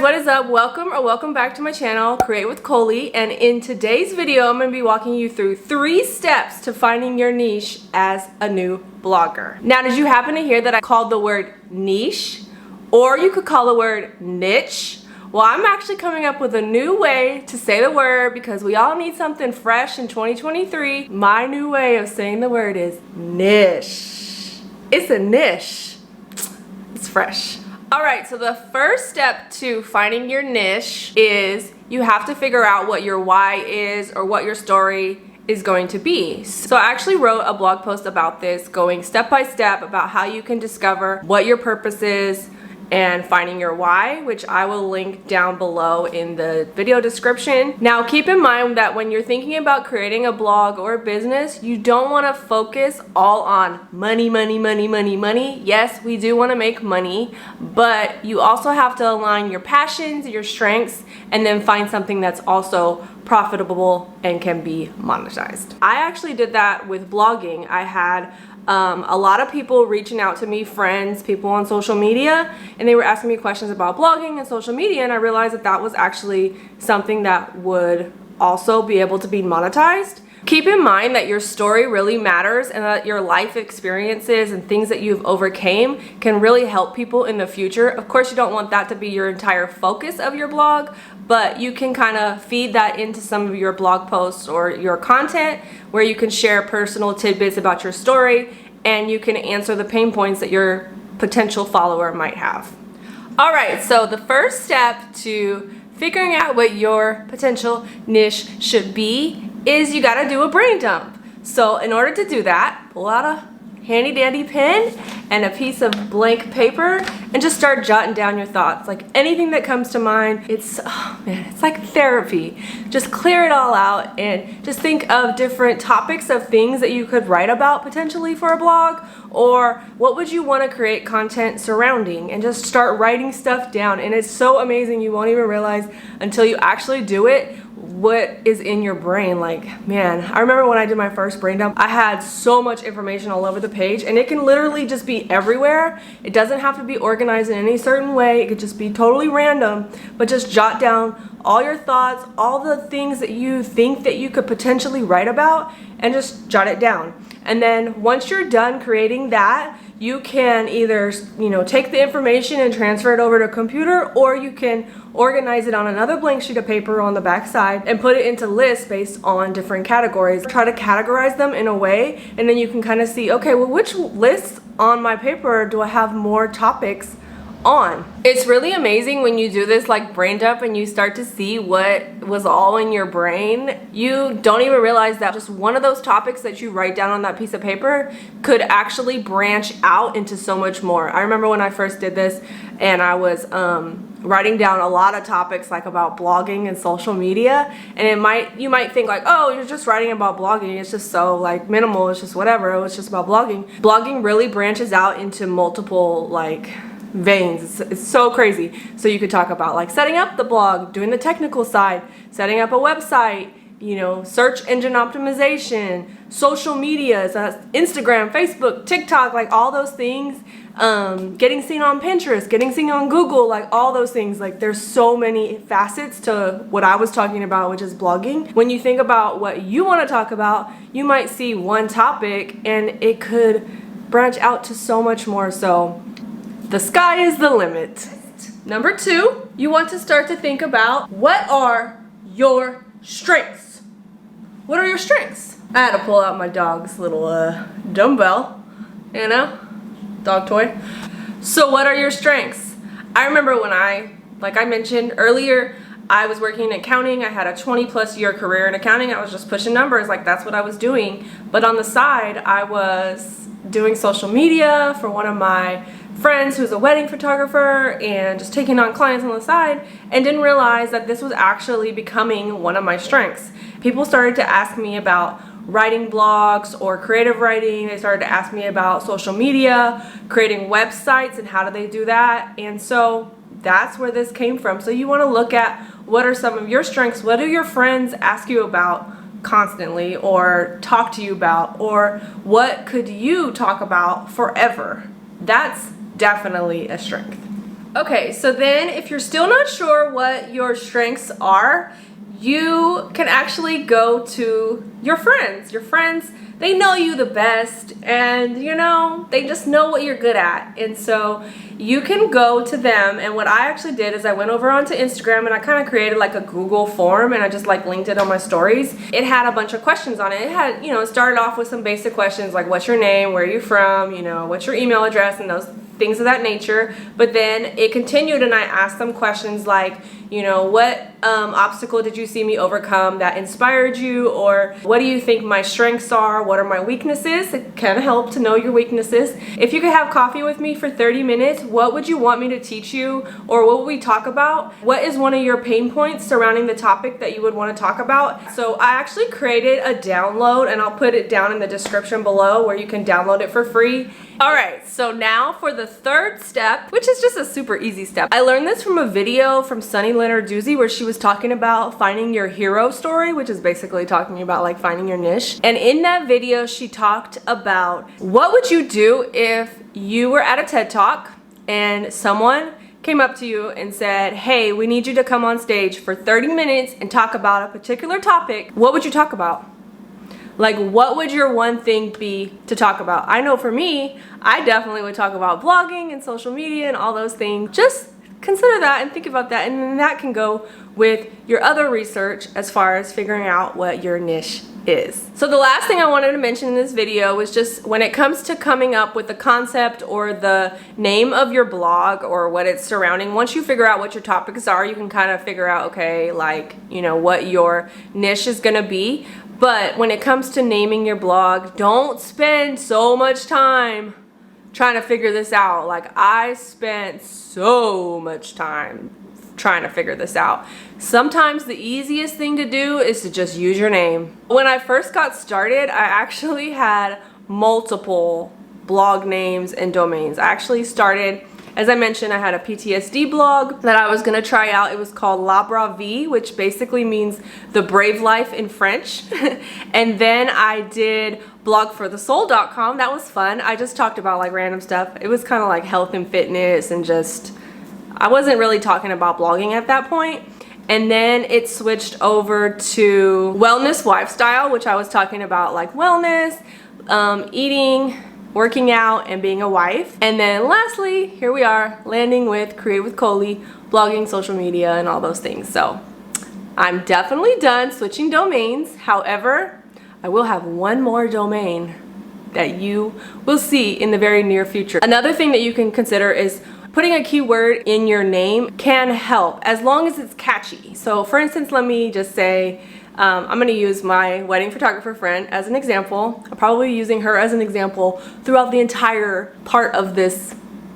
guys, what is up? Welcome back to my channel, Create with Coley, and in today's video I'm going to be walking you through 3 steps to finding your niche as a new blogger. Now, did you happen to hear that I called the word niche, or you could call the word niche? Well, I'm actually coming up with a new way to say the word because we all need something fresh in 2023. My new way of saying the word is niche. It's a niche. It's fresh. Alright, so the first step to finding your niche is you have to figure out what your why is or what your story is going to be. So I actually wrote a blog post about this, going step by step about how you can discover what your purpose is and finding your why, which I will link down below in the video description. Now, keep in mind that when you're thinking about creating a blog or a business, you don't want to focus all on money. Yes, we do want to make money, but you also have to align your passions, your strengths, and then find something that's also profitable and can be monetized. I actually did that with blogging. I had a lot of people reaching out to me, friends, people on social media, and they were asking me questions about blogging and social media, and I realized that that was actually something that would also be able to be monetized. Keep in mind that your story really matters and that your life experiences and things that you've overcame can really help people in the future. Of course, you don't want that to be your entire focus of your blog, but you can kind of feed that into some of your blog posts or your content where you can share personal tidbits about your story and you can answer the pain points that your potential follower might have. All right, so the first step to figuring out what your potential niche should be is you gotta do a brain dump. So in order to do that, pull out a handy dandy pen and a piece of blank paper and just start jotting down your thoughts. Like anything that comes to mind, it's like therapy. Just clear it all out and just think of different topics of things that you could write about potentially for a blog, or what would you want to create content surrounding, and just start writing stuff down. And it's so amazing, you won't even realize until you actually do it what is in your brain. Like, man, I remember when I did my first brain dump, I had so much information all over the page, and it can literally just be everywhere. It doesn't have to be organized in any certain way. It could just be totally random, but just jot down all your thoughts, all the things that you think that you could potentially write about, and just jot it down. And then once you're done creating that, you can either, take the information and transfer it over to a computer, or you can organize it on another blank sheet of paper on the back side and put it into lists based on different categories. Try to categorize them in a way, and then you can kind of see, okay, well, which lists on my paper do I have more topics on? It's really amazing when you do this like brain dump and you start to see what was all in your brain. You don't even realize that just one of those topics that you write down on that piece of paper could actually branch out into so much more. I remember when I first did this and I was writing down a lot of topics like about blogging and social media, and you might think like, oh, you're just writing about blogging, it's just so like minimal, it's just whatever, it's just about blogging. Blogging really branches out into multiple like veins. It's so crazy. So you could talk about like setting up the blog, doing the technical side, setting up a website, search engine optimization, social medias, Instagram, Facebook, TikTok, like all those things, getting seen on Pinterest, getting seen on Google, like all those things. Like there's so many facets to what I was talking about, which is blogging. When you think about what you want to talk about, you might see one topic and it could branch out to so much more. So the sky is the limit. Number 2, you want to start to think about what are your strengths. What are your strengths? I had to pull out my dog's little dumbbell, dog toy. So what are your strengths? I remember when like I mentioned earlier, I was working in accounting. I had a 20+ year career in accounting. I was just pushing numbers, like that's what I was doing. But on the side, I was doing social media for one of my friends who's a wedding photographer and just taking on clients on the side, and didn't realize that this was actually becoming one of my strengths. People started to ask me about writing blogs or creative writing. They started to ask me about social media, creating websites, and how do they do that. And so that's where this came from. So you want to look at what are some of your strengths, what do your friends ask you about constantly or talk to you about, or what could you talk about forever? That's definitely a strength. Okay, so then if you're still not sure what your strengths are, you can actually go to your friends. Your friends, they know you the best, and you know, they just know what you're good at. And so you can go to them, and what I actually did is I went over onto Instagram and I kind of created like a Google form, and I just like linked it on my stories. It had a bunch of questions on it. It had, you know, it started off with some basic questions like what's your name, where are you from, you know, what's your email address, and those things of that nature. But then it continued and I asked them questions like, you know, what obstacle did you see me overcome that inspired you? Or what do you think my strengths are? What are my weaknesses? It can help to know your weaknesses. If you could have coffee with me for 30 minutes, what would you want me to teach you? Or what would we talk about? What is one of your pain points surrounding the topic that you would want to talk about? So I actually created a download, and I'll put it down in the description below where you can download it for free. All right, so now for the third step, which is just a super easy step. I learned this from a video from Sunny Lenarduzzi where she was talking about finding your hero story, which is basically talking about like finding your niche. And in that video, she talked about what would you do if you were at a TED Talk and someone came up to you and said, hey, we need you to come on stage for 30 minutes and talk about a particular topic. What would you talk about? Like, what would your one thing be to talk about? I know for me, I definitely would talk about blogging and social media and all those things. Just consider that and think about that, and then that can go with your other research as far as figuring out what your niche is. So the last thing I wanted to mention in this video was just when it comes to coming up with the concept or the name of your blog or what it's surrounding, once you figure out what your topics are, you can kind of figure out, okay, like, you know, what your niche is gonna be. But when it comes to naming your blog, don't spend so much time trying to figure this out. Like, I spent so much time trying to figure this out. Sometimes the easiest thing to do is to just use your name. When I first got started, I actually had multiple blog names and domains. I actually started, as I mentioned, I had a PTSD blog that I was gonna try out. It was called La Bravie, which basically means the brave life in French. And then I did blogforthesoul.com. That was fun. I just talked about like random stuff. It was kind of like health and fitness and just, I wasn't really talking about blogging at that point. And then it switched over to Wellness Lifestyle, which I was talking about like wellness, eating, working out, and being a wife. And then lastly, here we are, landing with Create with Coley, blogging, social media, and all those things. So I'm definitely done switching domains. However, I will have one more domain that you will see in the very near future. Another thing that you can consider is putting a keyword in your name can help as long as it's catchy. So for instance, let me just say, I'm going to use my wedding photographer friend as an example. I'm probably using her as an example throughout the entire part of this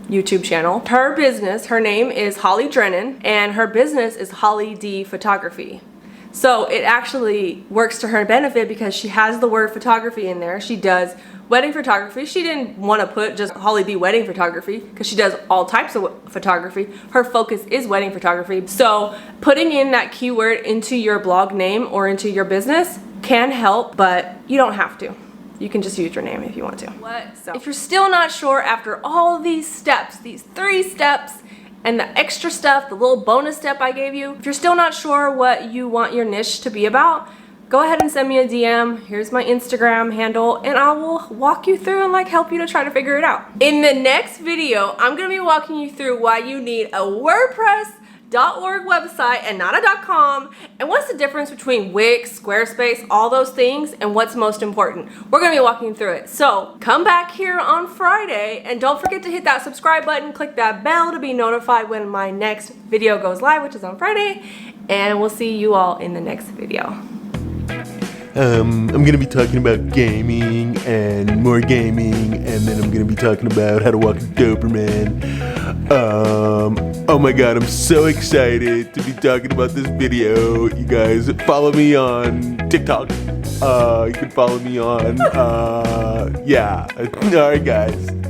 YouTube channel. Her business, her name is Holly Drennan, and her business is Holly D Photography. So it actually works to her benefit because she has the word photography in there. She does wedding photography. She didn't want to put just Holly D wedding photography because she does all types of photography. Her focus is wedding photography. So putting in that keyword into your blog name or into your business can help, but you don't have to. You can just use your name if you want to. If you're still not sure after all these steps, these 3 steps, and the extra stuff, the little bonus step I gave you, if you're still not sure what you want your niche to be about, go ahead and send me a DM. Here's my Instagram handle, and I will walk you through and like help you to try to figure it out. In the next video, I'm gonna be walking you through why you need a WordPress.org website and not a .com, and what's the difference between Wix, Squarespace, all those things, and what's most important. We're gonna be walking through it. So come back here on Friday, and don't forget to hit that subscribe button, click that bell to be notified when my next video goes live, which is on Friday, and we'll see you all in the next video. I'm going to be talking about gaming and more gaming, and then I'm going to be talking about how to walk a Doberman. Oh my god, I'm so excited to be talking about this video. You guys follow me on TikTok. You can follow me on, yeah. Alright guys.